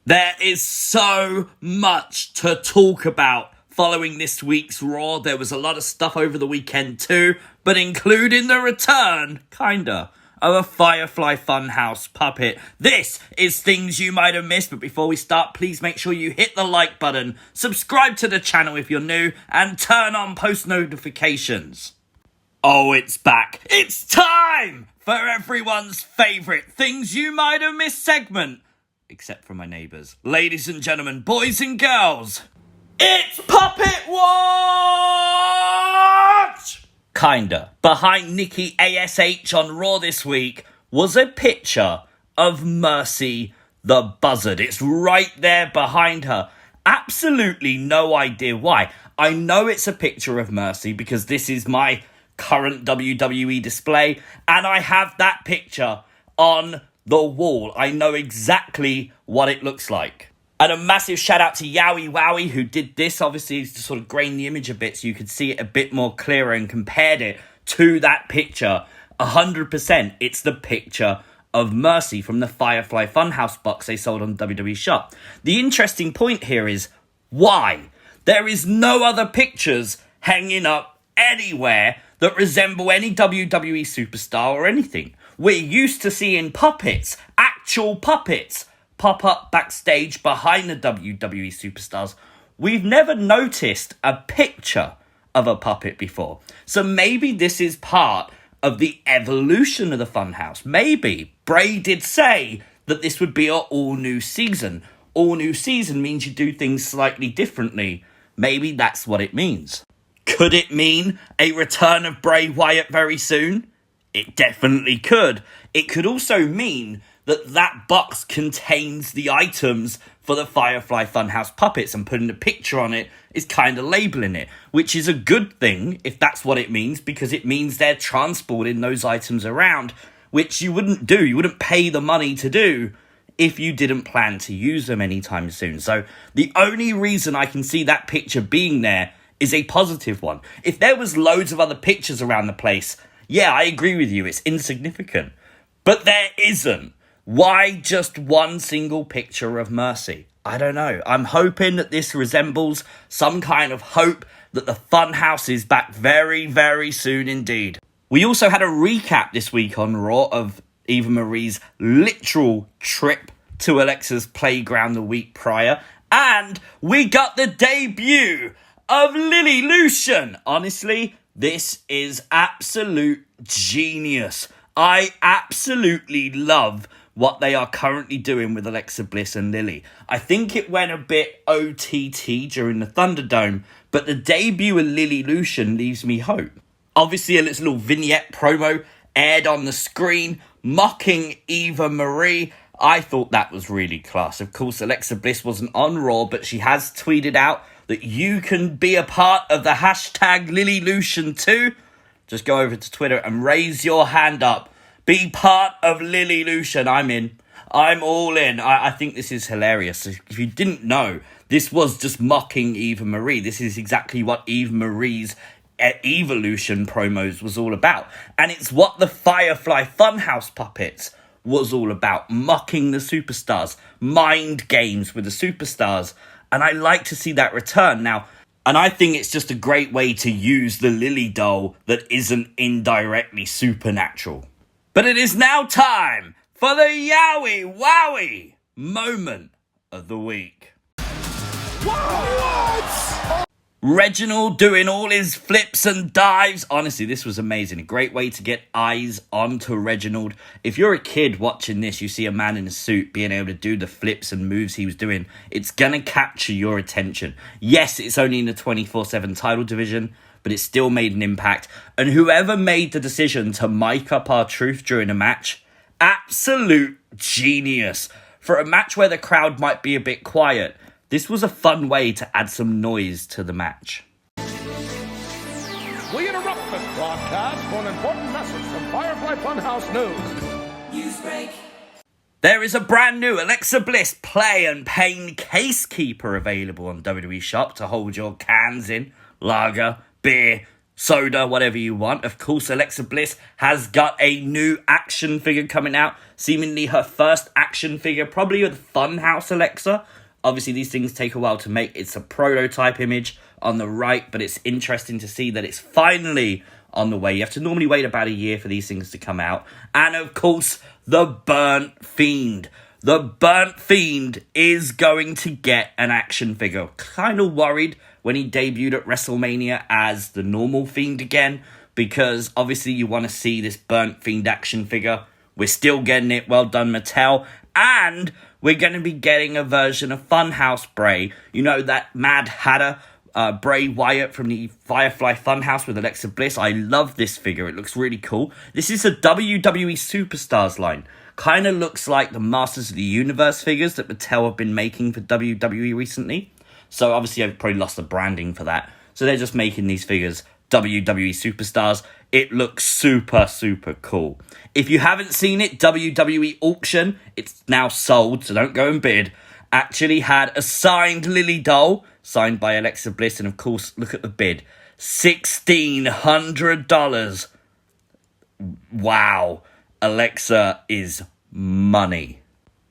There is so much to talk about following this week's Raw. There was a lot of stuff over the weekend too, but including the return, of a Firefly Funhouse puppet. This is things you might have missed, but before we start, please make sure you hit the like button, subscribe to the channel if you're new, and turn on post notifications. Oh, it's back. It's time for everyone's favourite things you might have missed segment. Except for my neighbours. Ladies and gentlemen, boys and girls, it's Puppet Watch! Behind Nikki ASH on Raw this week was a picture of Mercy the Buzzard. It's right there behind her. Absolutely no idea why. I know it's a picture of Mercy because this is my current WWE display, and I have that picture on the wall. I know exactly what it looks like. And a massive shout out to Yowie Wowie who did this, obviously to sort of grain the image a bit so you could see it a bit more clearer and compared it to that picture. 100% it's the picture of Mercy from the Firefly Funhouse box they sold on WWE Shop. The interesting point here is why? There is no other pictures hanging up anywhere that resemble any WWE superstar or anything. We're used to seeing puppets, actual puppets, pop up backstage behind the WWE superstars. We've never noticed a picture of a puppet before. So maybe this is part of the evolution of the Funhouse. Maybe Bray did say that this would be an all-new season. All-new season means you do things slightly differently. Maybe that's what it means. Could it mean a return of Bray Wyatt very soon? It definitely could. It could also mean that that box contains the items for the Firefly Funhouse puppets, and putting a picture on it is kind of labelling it, which is a good thing if that's what it means, because it means they're transporting those items around, which you wouldn't do. You wouldn't pay the money to do if you didn't plan to use them anytime soon. So the only reason I can see that picture being there is a positive one. If there was loads of other pictures around the place, yeah, I agree with you, it's insignificant. But there isn't. Why just one single picture of Mercy? I don't know. I'm hoping that this resembles some kind of hope that the Funhouse is back very, very soon indeed. We also had a recap this week on Raw of Eva Marie's literal trip to Alexa's playground the week prior. And we got the debut of Lilly-Lution. Honestly, this is absolute genius. I absolutely love what they are currently doing with Alexa Bliss and Lily. I think it went a bit OTT during the Thunderdome, but the debut of Lilly-Lution leaves me hope. Obviously, a little vignette promo aired on the screen, mocking Eva Marie. I thought that was really class. Of course, Alexa Bliss wasn't on Raw, but she has tweeted out that you can be a part of the hashtag Lilly-Lution too. Just go over to Twitter and raise your hand up. Be part of Lilly-Lution. I'm in. I'm all in. I think this is hilarious. If you didn't know, this was just mocking Eva Marie. This is exactly what Eva Marie's Evolution promos was all about. And it's what the Firefly Funhouse puppets was all about. Mocking the superstars. Mind games with the superstars. And I like to see that return. Now, and I think it's just a great way to use the Lily doll that isn't indirectly supernatural. But it is now time for the Yowie Wowie moment of the week. What? Reginald doing all his flips and dives. Honestly, this was amazing. A great way to get eyes onto Reginald. If you're a kid watching this, you see a man in a suit being able to do the flips and moves he was doing, it's going to capture your attention. Yes, it's only in the 24/7 title division, but it still made an impact. And whoever made the decision to mic up R-Truth during a match, absolute genius. For a match where the crowd might be a bit quiet, this was a fun way to add some noise to the match. We interrupt this broadcast for an important message from Firefly Funhouse News. Newsbreak. There is a brand new Alexa Bliss Play and Pain Case Keeper available on WWE Shop to hold your cans in, lager, beer, soda, whatever you want. Of course, Alexa Bliss has got a new action figure coming out, seemingly her first action figure, probably with Funhouse Alexa. Obviously, these things take a while to make. It's a prototype image on the right, but it's interesting to see that it's finally on the way. You have to normally wait about a year for these things to come out. And of course, the Burnt Fiend. The Burnt Fiend is going to get an action figure. Kind of worried when he debuted at WrestleMania as the normal Fiend again, because obviously you want to see this Burnt Fiend action figure. We're still getting it. Well done, Mattel. And we're going to be getting a version of Funhouse Bray. You know, that Mad Hatter Bray Wyatt from the Firefly Funhouse with Alexa Bliss. I love this figure. It looks really cool. This is a WWE Superstars line. Kind of looks like the Masters of the Universe figures that Mattel have been making for WWE recently. So obviously I've probably lost the branding for that. So they're just making these figures WWE Superstars. It looks super, super cool. If you haven't seen it, WWE Auction, it's now sold, so don't go and bid, actually had a signed Lily doll, signed by Alexa Bliss, and of course, look at the bid. $1,600. Wow. Alexa is money.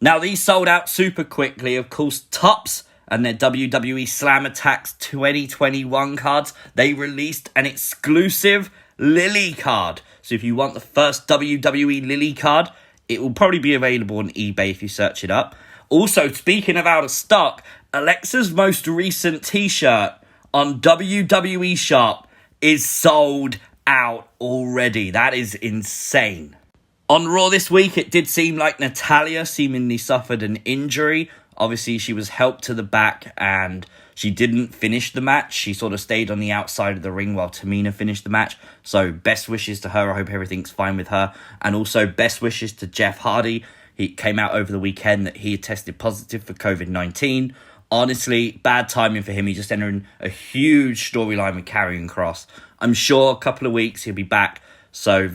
Now, these sold out super quickly. Of course, Topps and their WWE Slam Attacks 2021 cards, they released an exclusive Lily card. So if you want the first WWE Lily card, it will probably be available on eBay if you search it up. Also, speaking of out of stock, Alexa's most recent t-shirt on WWE Shop is sold out already. That is insane. On Raw this week, it did seem like Natalya seemingly suffered an injury. Obviously, she was helped to the back and she didn't finish the match. She sort of stayed on the outside of the ring while Tamina finished the match. So best wishes to her. I hope everything's fine with her. And also best wishes to Jeff Hardy. He came out over the weekend that he had tested positive for COVID-19. Honestly, bad timing for him. He just entered a huge storyline with Karrion Kross. I'm sure a couple of weeks he'll be back. So,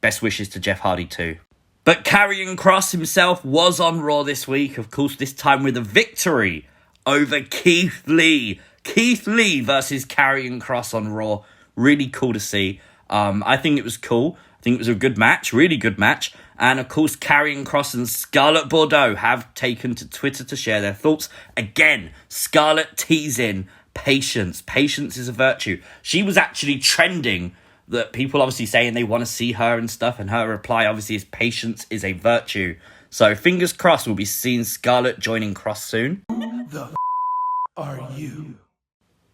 best wishes to Jeff Hardy too. But Karrion Kross himself was on Raw this week. Of course, this time with a victory over Keith Lee. Keith Lee versus Karrion Kross on Raw. Really cool to see. I think it was cool. I think it was a good match. Really good match. And of course, Karrion Kross and Scarlett Bordeaux have taken to Twitter to share their thoughts. Again, Scarlett teasing patience. Patience is a virtue. She was actually trending, that people obviously saying they want to see her and stuff. And her reply obviously is patience is a virtue. So fingers crossed we'll be seeing Scarlett joining Kross soon. Who the are you?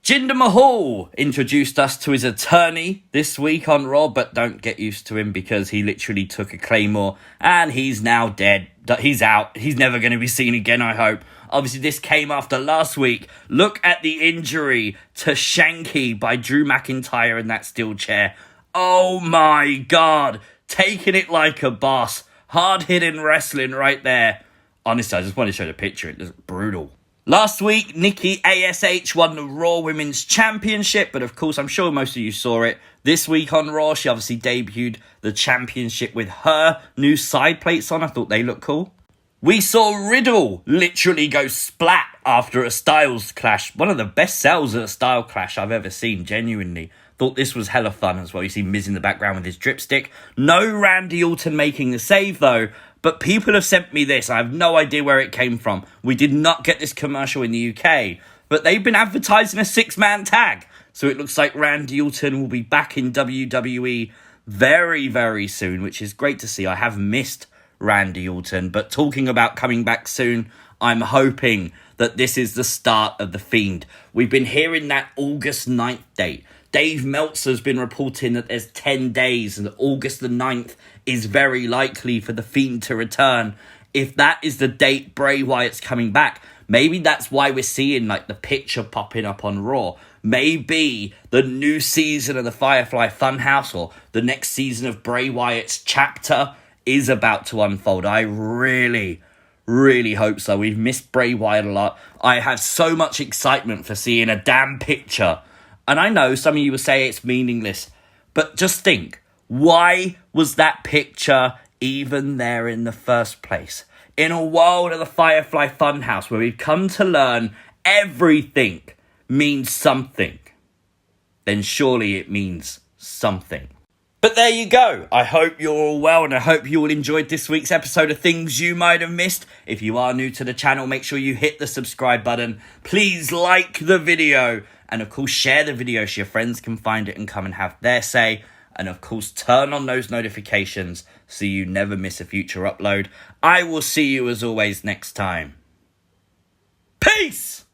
Jinder Mahal introduced us to his attorney this week on Raw, but don't get used to him because he literally took a claymore and he's now dead. He's out. He's never going to be seen again, I hope. Obviously, this came after last week. Look at the injury to Shanky by Drew McIntyre in that steel chair. Oh my God. Taking it like a boss. Hard-hitting wrestling right there. Honestly, I just want to show the picture. It looks brutal. Last week, Nikki ASH won the Raw Women's Championship, but of course, I'm sure most of you saw it. This week on Raw, she obviously debuted the championship with her new side plates on. I thought they looked cool. We saw Riddle literally go splat after a Styles clash. One of the best sells at a style clash I've ever seen, genuinely. Thought this was hella fun as well. You see Miz in the background with his dripstick. No Randy Orton making the save, though. But people have sent me this. I have no idea where it came from. We did not get this commercial in the UK. But they've been advertising a 6-man tag. So it looks like Randy Orton will be back in WWE very, very soon, which is great to see. I have missed Randy Orton. But talking about coming back soon, I'm hoping that this is the start of The Fiend. We've been hearing that August 9th date. Dave Meltzer's been reporting that there's 10 days and that August the 9th is very likely for The Fiend to return. If that is the date Bray Wyatt's coming back, maybe that's why we're seeing like the picture popping up on Raw. Maybe the new season of the Firefly Funhouse or the next season of Bray Wyatt's chapter is about to unfold. I really hope so. We've missed Bray Wyatt a lot. I have so much excitement for seeing a damn picture. And I know some of you will say it's meaningless, but just think, why was that picture even there in the first place? In a world of the Firefly Funhouse where we've come to learn everything means something. then surely it means something. But there you go. I hope you're all well, and I hope you all enjoyed this week's episode of Things You Might Have Missed. If you are new to the channel, make sure you hit the subscribe button. Please like the video. And of course, share the video so your friends can find it and come and have their say. And of course, turn on those notifications so you never miss a future upload. I will see you as always next time. Peace!